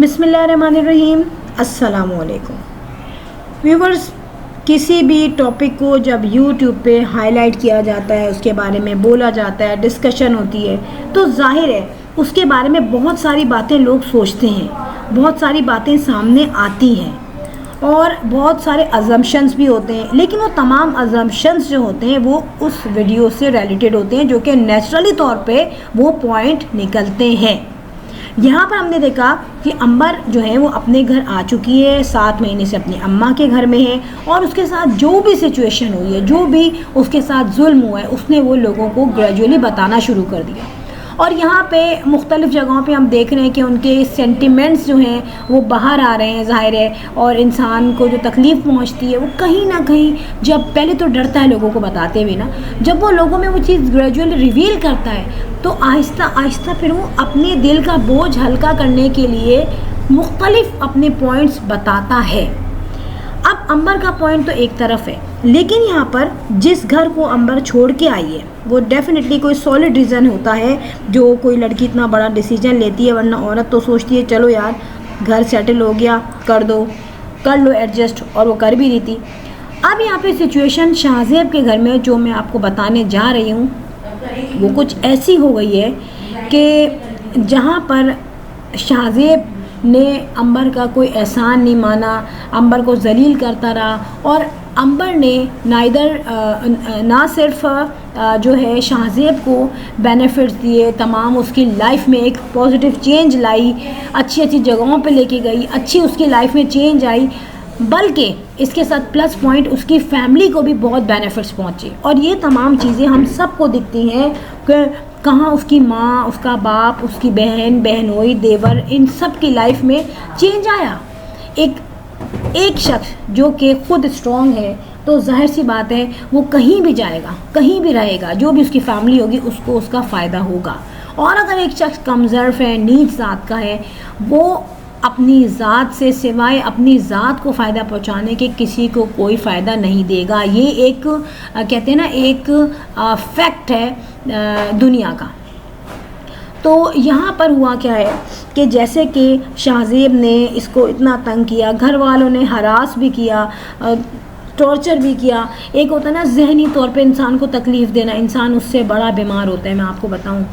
बिस्मिल्लाहिर्रहमानिर्रहीम। अस्सलामुअलैकुम व्यूवर्स, किसी भी टॉपिक को जब यूट्यूब पे हाईलाइट किया जाता है, उसके बारे में बोला जाता है, डिस्कशन होती है, तो जाहिर है उसके बारे में बहुत सारी बातें लोग सोचते हैं, बहुत सारी बातें सामने आती हैं और बहुत सारे अजम्पशंस भी होते हैं। लेकिन वो तमाम अजम्पशंस जो होते हैं वो उस वीडियो से रिलेटेड होते हैं, जो कि नेचुरली तौर पे वो पॉइंट निकलते हैं। यहाँ पर हमने देखा कि अंबर जो है वो अपने घर आ चुकी है, 7 महीने से अपनी अम्मा के घर में है और उसके साथ जो भी सिचुएशन हुई है, जो भी उसके साथ जुल्म हुआ है, उसने वो लोगों को ग्रेजुअली बताना शुरू कर दिया। और यहाँ पे मुख्तलिफ़ जगहों पे हम देख रहे हैं कि उनके सेंटिमेंट्स जो हैं वो बाहर आ रहे हैं, ज़ाहिर है। और इंसान को जो तकलीफ़ पहुँचती है वो कहीं ना कहीं, जब पहले तो डरता है लोगों को बताते हुए ना, जब वो लोगों में वो चीज़ ग्रेजुअली रिवील करता है तो आहिस्ता आहिस्ता फिर वो अपने दिल का बोझ हल्का करने के लिए मुख्तलिफ़ अपने पॉइंट्स बताता है। अब अंबर का पॉइंट तो एक तरफ है, लेकिन यहाँ पर जिस घर को अंबर छोड़ के आई है वो डेफिनेटली कोई सॉलिड रीज़न होता है जो कोई लड़की इतना बड़ा डिसीजन लेती है। वरना औरत तो सोचती है चलो यार घर सेटल हो गया, कर लो एडजस्ट, और वो कर भी रही थी। अब यहाँ पे सिचुएशन शाहज़ेब के घर में जो मैं आपको बताने जा रही हूँ वो कुछ ऐसी हो गई है कि जहाँ पर शाहज़ेब ने अंबर का कोई एहसान नहीं माना, अंबर को जलील करता रहा। और अंबर ने ना सिर्फ जो है शाहज़ेब को बेनिफिट्स दिए, तमाम उसकी लाइफ में एक पॉजिटिव चेंज लाई, अच्छी अच्छी जगहों पे लेके गई, अच्छी उसकी लाइफ में चेंज आई, बल्कि इसके साथ प्लस पॉइंट उसकी फैमिली को भी बहुत बेनिफिट्स पहुँचे। और ये तमाम चीज़ें हम सबको दिखती हैं कि कहाँ उसकी माँ, उसका बाप, उसकी बहन, बहनोई, देवर, इन सब की लाइफ में चेंज आया। एक शख्स जो कि खुद स्ट्रॉन्ग है तो जाहिर सी बात है वो कहीं भी जाएगा, कहीं भी रहेगा, जो भी उसकी फैमिली होगी उसको उसका फ़ायदा होगा। और अगर एक शख्स कमज़र्फ है, नीच ज़ात का है, वो अपनी ज़ात से सिवाय अपनी ज़ात को फ़ायदा पहुंचाने के किसी को कोई फ़ायदा नहीं देगा। ये एक कहते हैं ना, एक फैक्ट है दुनिया का। तो यहाँ पर हुआ क्या है कि जैसे कि शाहज़ेब ने इसको इतना तंग किया, घर वालों ने हरास भी किया, टॉर्चर भी किया। एक होता है ना जहनी तौर पे इंसान को तकलीफ़ देना, इंसान उससे बड़ा बीमार होता है, मैं आपको बताऊँ।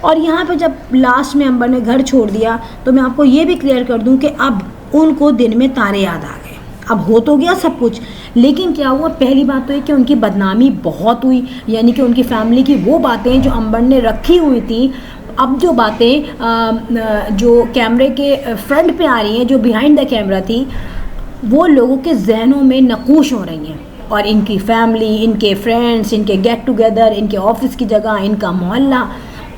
और यहाँ पे जब लास्ट में अंबर ने घर छोड़ दिया तो मैं आपको ये भी क्लियर कर दूँ कि अब उनको दिन में तारे याद आ गए। अब हो तो गया सब कुछ, लेकिन क्या हुआ, पहली बात तो ये कि उनकी बदनामी बहुत हुई, यानी कि उनकी फैमिली की वो बातें जो अंबर ने रखी हुई थी, अब जो बातें जो कैमरे के फ्रंट पे आ रही हैं, जो बिहाइंड द कैमरा थी, वो लोगों के जहनों में नकूश हो रही हैं। और इनकी फैमिली, इनके फ्रेंड्स, इनके गेट टुगेदर, इनके ऑफिस की जगह, इनका मोहल्ला,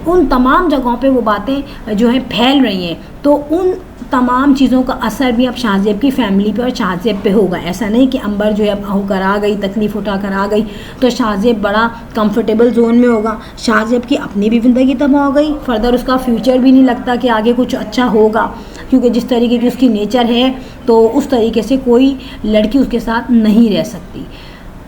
उन तमाम जगहों पे वो बातें जो है फैल रही हैं। तो उन तमाम चीज़ों का असर भी अब शाहज़ेब की फैमिली पे और शाहज़ेब पे होगा। ऐसा नहीं कि अंबर जो है अब होकर आ गई, तकलीफ़ उठा कर आ गई तो शाहज़ेब बड़ा कंफर्टेबल जोन में होगा। शाहज़ेब की अपनी भी ज़िंदगी तबाह हो गई, फर्दर उसका फ्यूचर भी नहीं लगता कि आगे कुछ अच्छा होगा, क्योंकि जिस तरीके की उसकी नेचर है तो उस तरीके से कोई लड़की उसके साथ नहीं रह सकती।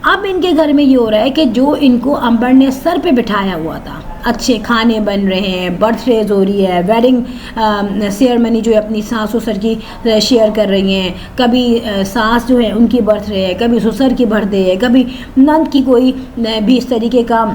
अब इनके घर में ये हो रहा है कि जो इनको अंबर ने सर पे बिठाया हुआ था, अच्छे खाने बन रहे हैं, बर्थडेज हो रही है, वेडिंग सेरेमनी जो है अपनी सास ससुर की शेयर कर रही हैं, कभी सास जो है उनकी बर्थडे है, कभी ससुर की बर्थडे है, कभी नंद की कोई भी इस तरीके का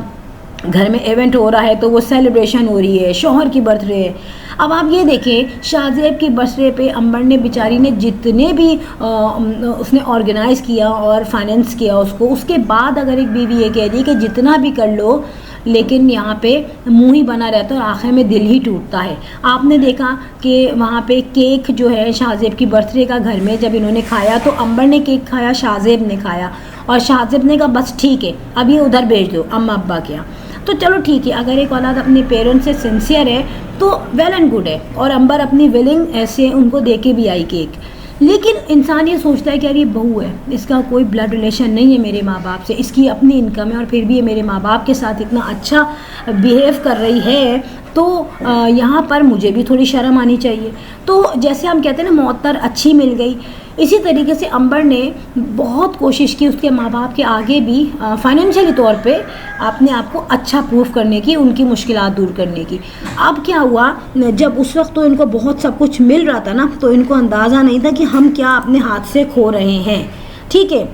घर में इवेंट हो रहा है तो वो सेलिब्रेशन हो रही है, शौहर की बर्थडे है। अब आप ये देखें, शाहज़ेब की बर्थडे पे अंबर ने, बेचारी ने जितने भी उसने ऑर्गेनाइज़ किया और फाइनेंस किया उसको, उसके बाद अगर एक बीवी ये कह रही कि जितना भी कर लो, लेकिन यहाँ पे मुंह ही बना रहता है और आखिर में दिल ही टूटता है। आपने देखा कि वहाँ पे केक जो है शाहज़ेब की बर्थडे का घर में जब इन्होंने खाया तो अंबर ने केक खाया, शाहज़ेब ने खाया, और शाहज़ेब ने कहा बस ठीक है अब ये उधर भेज दो अम्मा अब्बा के यहाँ। तो चलो ठीक है, अगर एक औलाद अपने पेरेंट्स से सिंसियर है तो वेल एंड गुड है, और अंबर अपनी विलिंग ऐसे उनको दे के भी आई केक। लेकिन इंसान ये सोचता है कि यार ये बहू है, इसका कोई ब्लड रिलेशन नहीं है मेरे माँ बाप से, इसकी अपनी इनकम है और फिर भी ये मेरे माँ बाप के साथ इतना अच्छा बिहेव कर रही है, तो यहाँ पर मुझे भी थोड़ी शर्म आनी चाहिए। तो जैसे हम कहते हैं ना, मौतर अच्छी मिल गई, इसी तरीके से अंबर ने बहुत कोशिश की उसके माँ बाप के आगे भी फाइनेंशियली तौर पे अपने आप को अच्छा प्रूव करने की, उनकी मुश्किलात दूर करने की। अब क्या हुआ, जब उस वक्त तो इनको बहुत सब कुछ मिल रहा था ना, तो इनको अंदाज़ा नहीं था कि हम क्या अपने हाथ से खो रहे हैं, ठीक है।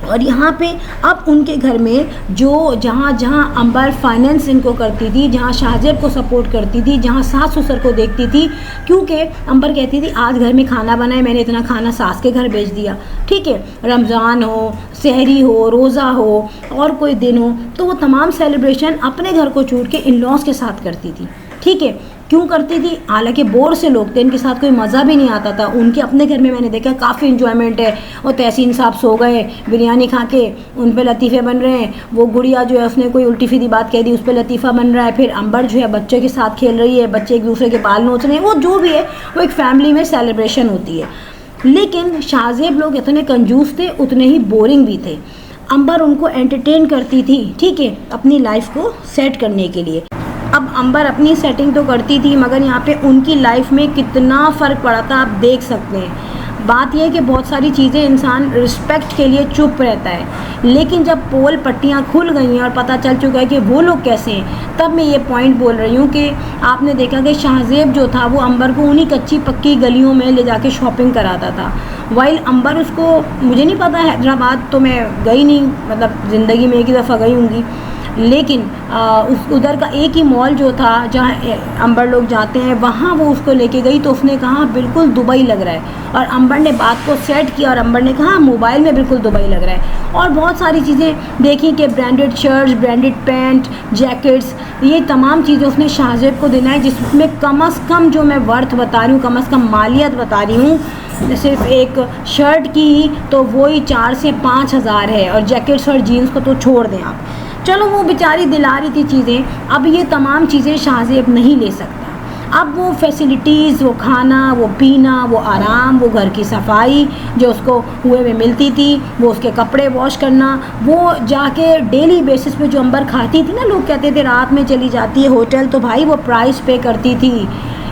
और यहाँ पे अब उनके घर में जो जहाँ जहाँ अंबर फाइनेंस इनको करती थी, जहाँ शाहजेब को सपोर्ट करती थी, जहाँ सास ससुर को देखती थी, क्योंकि अंबर कहती थी आज घर में खाना बनाए, मैंने इतना खाना सास के घर भेज दिया, ठीक है। रमज़ान हो, सहरी हो, रोज़ा हो और कोई दिन हो, तो वो तमाम सेलिब्रेशन अपने घर को छोड़ के इन लॉज के साथ करती थी, ठीक है। क्यों करती थी? हालांकि बोर से लोग थे, इनके साथ कोई मज़ा भी नहीं आता था। उनके अपने घर में मैंने देखा काफ़ी इन्जॉयमेंट है। और तहसीन साहब सो गए बिरयानी खा के, उन पे लतीफ़े बन रहे हैं। वो गुड़िया जो है उसने कोई उल्टी सीधी बात कह दी, उस पर लतीफ़ा बन रहा है। फिर अंबर जो है बच्चे के साथ खेल रही है, बच्चे एक दूसरे के बाल नोच रहे हैं। वो जो भी है वो एक फैमिली में सेलिब्रेशन होती है। लेकिन शाहजेब लोग इतने कंजूस थे, उतने ही बोरिंग भी थे। अंबर उनको एंटरटेन करती थी, ठीक है, अपनी लाइफ को सेट करने के लिए। अब अंबर अपनी सेटिंग तो करती थी, मगर यहाँ पे उनकी लाइफ में कितना फ़र्क पड़ा था आप देख सकते हैं। बात यह है कि बहुत सारी चीज़ें इंसान रिस्पेक्ट के लिए चुप रहता है, लेकिन जब पोल पट्टियाँ खुल गई हैं और पता चल चुका है कि वो लोग कैसे हैं, तब मैं ये पॉइंट बोल रही हूँ कि आपने देखा कि शाहजेब जो था वो अंबर को उन्हीं कच्ची पक्की गलियों में ले जाके शॉपिंग कराता था। वाइल अंबर उसको, मुझे नहीं पता, हैदराबाद तो मैं गई नहीं, मतलब ज़िंदगी में एक ही दफ़ा गई होंगी, लेकिन उधर का एक ही मॉल जो था जहाँ अंबर लोग जाते हैं, वहाँ वो उसको लेके गई तो उसने कहा बिल्कुल दुबई लग रहा है। और अंबर ने बात को सेट किया और अंबर ने कहा मोबाइल में बिल्कुल दुबई लग रहा है। और बहुत सारी चीज़ें देखी कि branded shirts, branded pant, jackets, ये तमाम चीज़ें उसने शाहजेब को दिलाई, जिसमें कम से कम जो मैं वर्थ बता रही हूँ, कम से कम मालियत बता रही हूँ, सिर्फ एक शर्ट की तो वही 4 से 5 हज़ार है। और जैकेट्स और जीन्स को तो छोड़ दें आप। चलो वो बेचारी दिला रही थी चीज़ें, अब ये तमाम चीज़ें शाहजेब नहीं ले सकता। अब वो फैसिलिटीज़, वो खाना, वो पीना, वो आराम, वो घर की सफाई जो उसको हुए में मिलती थी, वो उसके कपड़े वॉश करना, वो जाके डेली बेसिस पे जो अंबर खाती थी ना, लोग कहते थे रात में चली जाती है होटल, तो भाई वो प्राइस पे करती थी,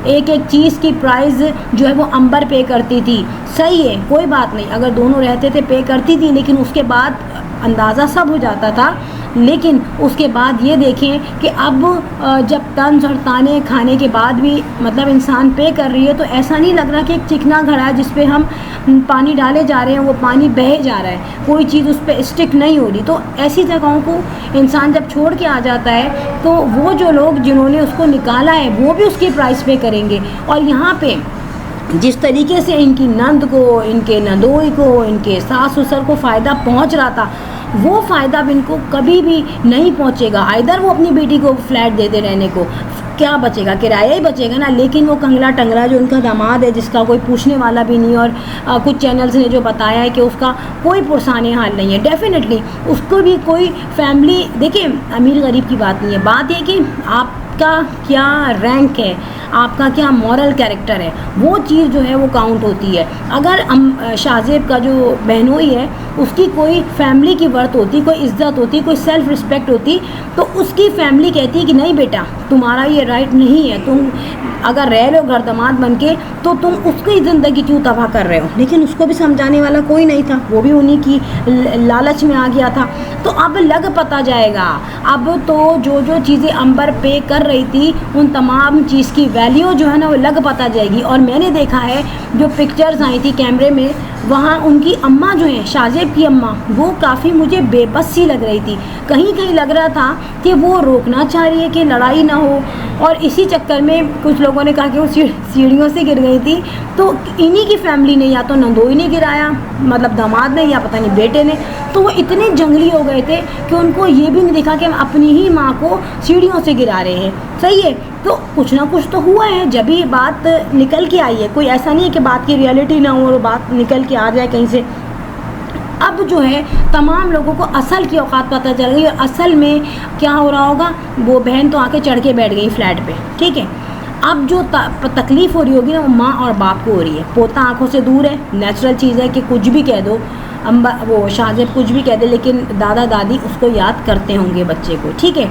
एक एक चीज़ की प्राइस जो है वो अंबर पे करती थी। सही है, कोई बात नहीं, अगर दोनों रहते थे पे करती थी, लेकिन उसके बाद अंदाज़ा सब हो जाता था। लेकिन उसके बाद ये देखें कि अब जब तंज और ताने खाने के बाद भी मतलब इंसान पे कर रही है, तो ऐसा नहीं लग रहा कि एक चिकना घड़ा है जिस पे हम पानी डाले जा रहे हैं, वो पानी बह जा रहा है, कोई चीज़ उस पर स्टिक नहीं हो रही। तो ऐसी जगहों को इंसान जब छोड़ के आ जाता है, तो वो जो लोग जिन्होंने उसको निकाला है वो भी उसकी प्राइस पे करेंगे। और यहाँ पे जिस तरीके से इनकी नंद को, इनके नंदोई को, इनके सास ससुर को फ़ायदा पहुंच रहा था, वो फ़ायदा अब इनको कभी भी नहीं पहुंचेगा। इधर वो अपनी बेटी को फ्लैट देते रहने को क्या बचेगा, किराया ही बचेगा ना। लेकिन वो कंगला टंगरा जो उनका दामाद है, जिसका कोई पूछने वाला भी नहीं, और कुछ चैनल्स ने जो बताया है कि उसका कोई पुरसाने हाल नहीं है, डेफिनेटली उसको भी कोई फैमिली, देखिए अमीर गरीब की बात नहीं है, बात ये कि आपका क्या रैंक है, आपका क्या मॉरल कैरेक्टर है, वो चीज़ जो है वो काउंट होती है। अगर शाहजेब का जो बहनोई है उसकी कोई फैमिली की वर्थ होती, कोई इज्जत होती, कोई सेल्फ रिस्पेक्ट होती, तो उसकी फैमिली कहती है कि नहीं बेटा, तुम्हारा ये राइट नहीं है, तुम अगर रह रहे हो घर दामाद बन के, तो तुम उसकी ज़िंदगी क्यों तबाह कर रहे हो। लेकिन उसको भी समझाने वाला कोई नहीं था, वो भी उन्हीं की लालच में आ गया था। तो अब लग पता जाएगा, अब तो जो जो चीज़ें अंबर पे कर रही थी, उन तमाम चीज़ की वैल्यू जो है ना वो लग पता जाएगी। और मैंने देखा है जो पिक्चर्स आई थी कैमरे में, वहाँ उनकी अम्मा जो है, शाहजेब की अम्मा, वो काफ़ी मुझे बेबस सी लग रही थी। कहीं कहीं लग रहा था कि वो रोकना चाह रही है कि लड़ाई ना हो, और इसी चक्कर में कुछ लोगों ने कहा कि वो सीढ़ियों से गिर गई थी। तो इन्हीं की फैमिली ने, या तो नंदोई ने गिराया, मतलब दामाद ने, या पता नहीं बेटे ने, तो वो इतने जंगली हो गए थे कि उनको ये भी नहीं दिखा कि हम अपनी ही माँ को सीढ़ियों से गिरा रहे हैं। सही है, तो कुछ ना कुछ तो हुआ है जब ये बात निकल के आई है। कोई ऐसा नहीं है कि बात की रियलिटी ना हो और बात निकल के आ जाए कहीं से। अब जो है तमाम लोगों को असल की औकात पता चल गई, और असल में क्या हो रहा होगा, वो बहन तो आके चढ़ के बैठ गई फ्लैट पे, ठीक है। अब जो तकलीफ़ हो रही होगी ना, वो माँ और बाप को हो रही है। पोता आंखों से दूर है, नेचुरल चीज़ है कि कुछ भी कह दो, वो शाहजेब कुछ भी कह दे, लेकिन दादा दादी उसको याद करते होंगे बच्चे को, ठीक है।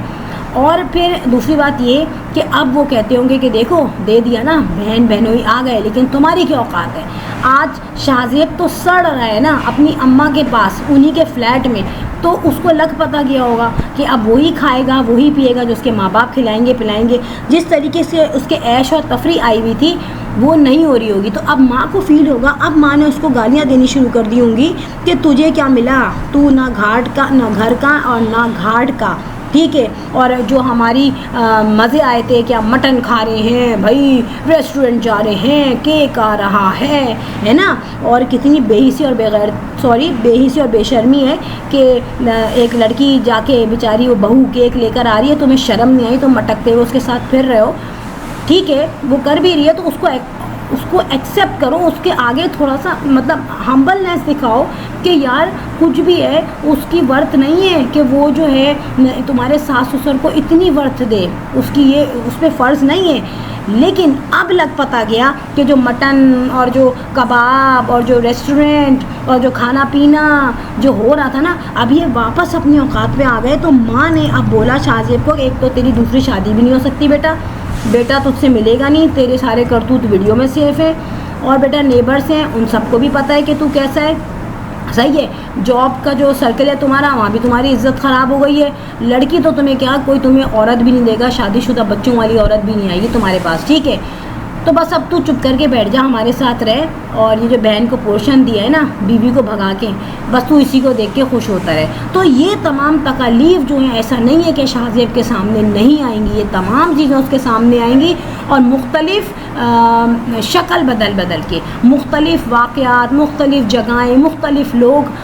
और फिर दूसरी बात ये कि अब वो कहते होंगे कि देखो दे दिया ना, बहन बहनोई आ गए, लेकिन तुम्हारी क्या औकात है। आज शाहजेब तो सड़ रहा है ना अपनी अम्मा के पास, उन्हीं के फ्लैट में, तो उसको लग पता गया होगा कि अब वही खाएगा वही पिएगा जो उसके माँ बाप खिलाएंगे पिलाएंगे। जिस तरीके से उसके ऐश और तफरी आई हुई थी वो नहीं हो रही होगी, तो अब माँ को फील होगा। अब माँ ने उसको गालियाँ देनी शुरू कर दी होंगी कि तुझे क्या मिला, तू ना घाट का ना घर का और ना घाट का, ठीक है। और जो हमारी मज़े आए थे, क्या मटन खा रहे हैं भाई, रेस्टोरेंट जा रहे हैं, केक आ रहा है ना। और कितनी बेहिसी और बेहिसी और बेशर्मी है कि एक लड़की जाके बेचारी वो बहू केक लेकर आ रही है, तुम्हें शर्म नहीं आई, तुम मटकते हुए उसके साथ फिर रहे हो, ठीक है। वो कर भी रही है तो उसको एक्सेप्ट करो, उसके आगे थोड़ा सा मतलब हम्बलनेस दिखाओ कि यार कुछ भी है उसकी वर्थ नहीं है कि वो जो है तुम्हारे सास ससुर को इतनी वर्थ दे, उसकी ये उस पर फ़र्ज़ नहीं है। लेकिन अब लग पता गया कि जो मटन और जो कबाब और जो रेस्टोरेंट और जो खाना पीना जो हो रहा था ना, अब ये वापस अपनी औकात पे आ गए। तो माँ ने अब बोला शाहजेब को, एक तो तेरी दूसरी शादी भी नहीं हो सकती बेटा तुझसे मिलेगा नहीं, तेरे सारे करतूत वीडियो में सेफ है, और बेटा नेबर्स हैं उन सबको भी पता है कि तू कैसा है, सही है। जॉब का जो सर्कल है तुम्हारा, वहाँ भी तुम्हारी इज्जत ख़राब हो गई है। लड़की तो तुम्हें क्या, कोई तुम्हें औरत भी नहीं देगा, शादीशुदा बच्चों वाली औरत भी नहीं आएगी तुम्हारे पास, ठीक है। तो बस अब तू चुप करके बैठ जा, हमारे साथ रहे, और ये जो बहन को पोर्शन दिया है ना बीवी को भगा के, बस तू इसी को देख के खुश होता रहे। तो ये तमाम तकालीफ जो हैं, ऐसा नहीं है कि शाहजेब के सामने नहीं आएंगी, ये तमाम चीज़ें उसके सामने आएंगी, और मुख्तलिफ़ शक्ल बदल के, मुख्तलिफ़ वाक़यात, मुख्तलिफ़ जगहें, मुख्तलिफ़ लोग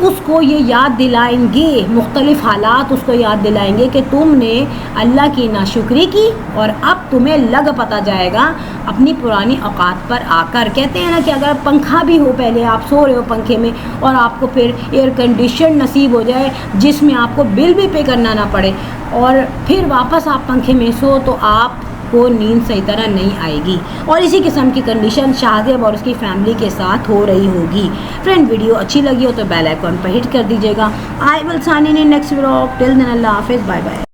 उसको ये याद दिलाएंगे, मुख्तलिफ़ हालात उसको याद दिलाएंगे कि तुमने अल्लाह की नाशुक्री की, और अब तुम्हें लग पता जाएगा अपनी पुरानी औकात पर आकर। कहते हैं ना कि अगर पंखा भी हो, पहले आप सो रहे हो पंखे में, और आपको फिर एयर कंडीशन नसीब हो जाए जिसमें आपको बिल भी पे करना ना पड़े, और फिर वापस आप पंखे में सो, तो आप को नींद सही तरह नहीं आएगी। और इसी किस्म की कंडीशन शाहजेब और उसकी फैमिली के साथ हो रही होगी। फ्रेंड, वीडियो अच्छी लगी हो तो बेल आइकॉन पर हिट कर दीजिएगा। I will sign in next vlog. Till then अल्लाह हाफिज़, बाय बाय।